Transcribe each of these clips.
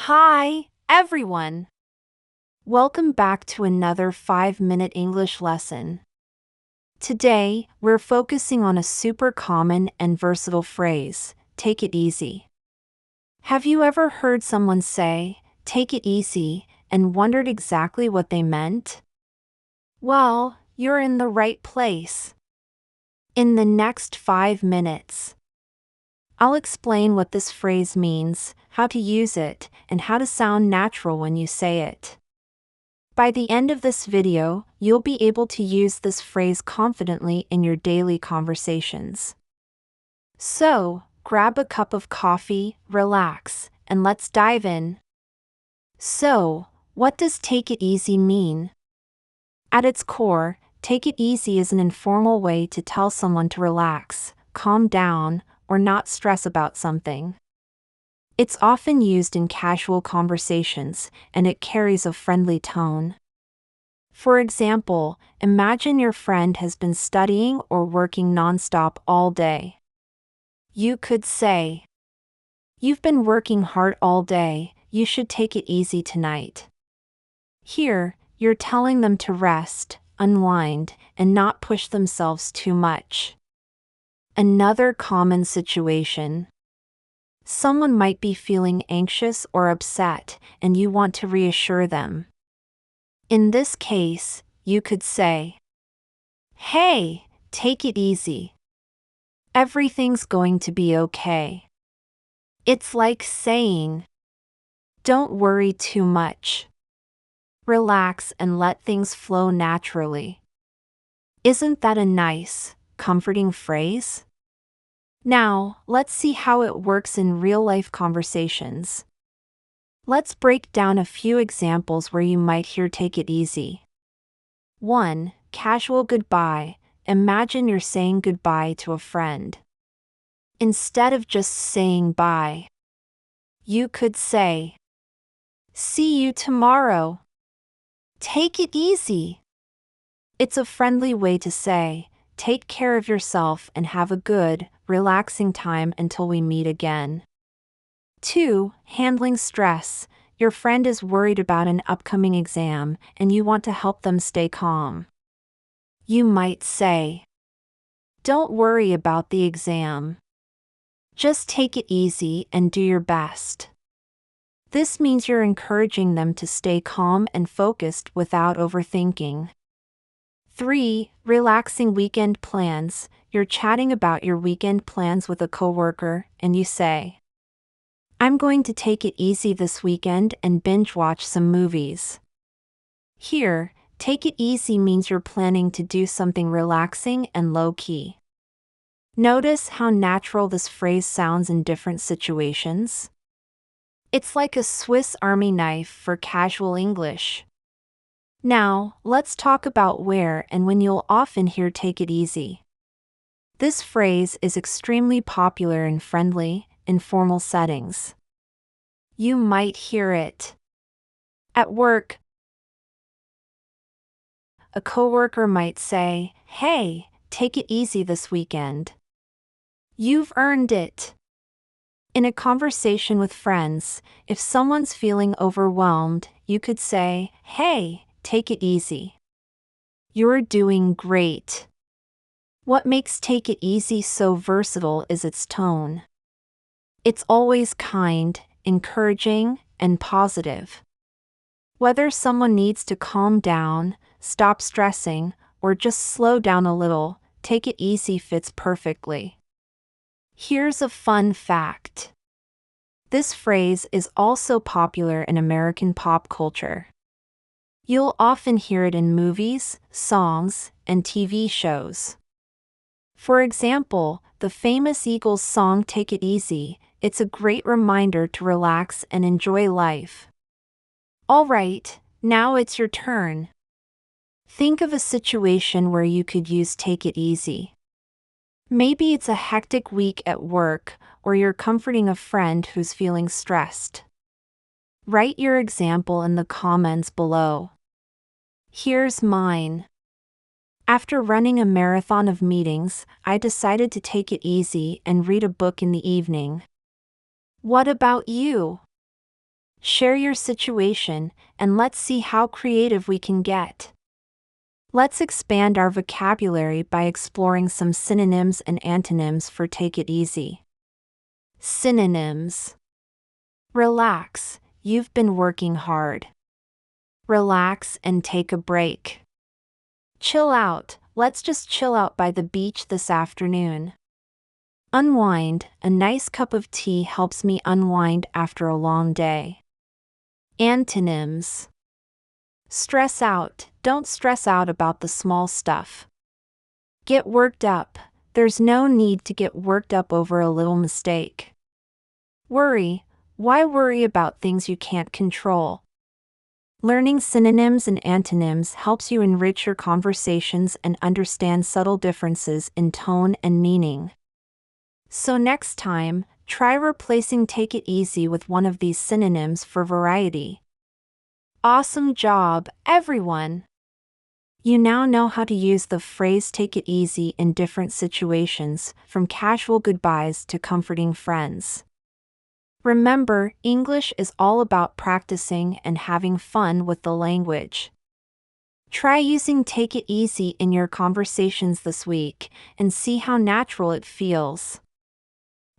Hi, everyone. Welcome back to another 5-minute English lesson. Today, we're focusing on a super common and versatile phrase, take it easy. Have you ever heard someone say, take it easy, and wondered exactly what they meant? Well, you're in the right place. In the next 5 minutes, I'll explain what this phrase means, how to use it, and how to sound natural when you say it. By the end of this video, you'll be able to use this phrase confidently in your daily conversations. So, grab a cup of coffee, relax, and let's dive in. So, what does take it easy mean? At its core, take it easy is an informal way to tell someone to relax, calm down, or not stress about something. It's often used in casual conversations, and it carries a friendly tone. For example, imagine your friend has been studying or working nonstop all day. You could say, "You've been working hard all day, you should take it easy tonight." Here, you're telling them to rest, unwind, and not push themselves too much. Another common situation. Someone might be feeling anxious or upset, and you want to reassure them. In this case, you could say, "Hey, take it easy. Everything's going to be okay." It's like saying, "Don't worry too much. Relax and let things flow naturally." Isn't that a nice, comforting phrase? Now, let's see how it works in real-life conversations. Let's break down a few examples where you might hear take it easy. 1. Casual goodbye. Imagine you're saying goodbye to a friend. Instead of just saying bye, you could say, "See you tomorrow. Take it easy." It's a friendly way to say, take care of yourself and have a good, relaxing time until we meet again. 2. Handling stress. Your friend is worried about an upcoming exam, and you want to help them stay calm. You might say, "Don't worry about the exam. Just take it easy and do your best." This means you're encouraging them to stay calm and focused without overthinking. 3. Relaxing weekend plans. You're chatting about your weekend plans with a coworker, and you say, "I'm going to take it easy this weekend and binge watch some movies." Here, take it easy means you're planning to do something relaxing and low-key. Notice how natural this phrase sounds in different situations? It's like a Swiss Army knife for casual English. Now, let's talk about where and when you'll often hear take it easy. This phrase is extremely popular in friendly, informal settings. You might hear it at work. A coworker might say, "Hey, take it easy this weekend. You've earned it." In a conversation with friends, if someone's feeling overwhelmed, you could say, "Hey, take it easy. You're doing great." What makes take it easy so versatile is its tone. It's always kind, encouraging, and positive. Whether someone needs to calm down, stop stressing, or just slow down a little, take it easy fits perfectly. Here's a fun fact. This phrase is also popular in American pop culture. You'll often hear it in movies, songs, and TV shows. For example, the famous Eagles song "Take It Easy." It's a great reminder to relax and enjoy life. Alright, now it's your turn. Think of a situation where you could use take it easy. Maybe it's a hectic week at work, or you're comforting a friend who's feeling stressed. Write your example in the comments below. Here's mine. After running a marathon of meetings, I decided to take it easy and read a book in the evening. What about you? Share your situation, and let's see how creative we can get. Let's expand our vocabulary by exploring some synonyms and antonyms for take it easy. Synonyms. Relax, you've been working hard. Relax and take a break. Chill out, let's just chill out by the beach this afternoon. Unwind, a nice cup of tea helps me unwind after a long day. Antonyms. Stress out, don't stress out about the small stuff. Get worked up, there's no need to get worked up over a little mistake. Worry, why worry about things you can't control? Learning synonyms and antonyms helps you enrich your conversations and understand subtle differences in tone and meaning. So next time, try replacing take it easy with one of these synonyms for variety. Awesome job, everyone! You now know how to use the phrase take it easy in different situations, from casual goodbyes to comforting friends. Remember, English is all about practicing and having fun with the language. Try using take it easy in your conversations this week and see how natural it feels.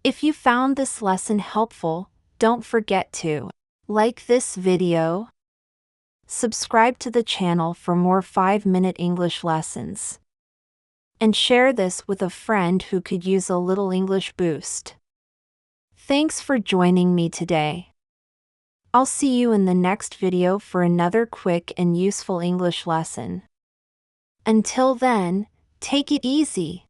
If you found this lesson helpful, don't forget to like this video, subscribe to the channel for more 5-minute English lessons, and share this with a friend who could use a little English boost. Thanks for joining me today. I'll see you in the next video for another quick and useful English lesson. Until then, take it easy.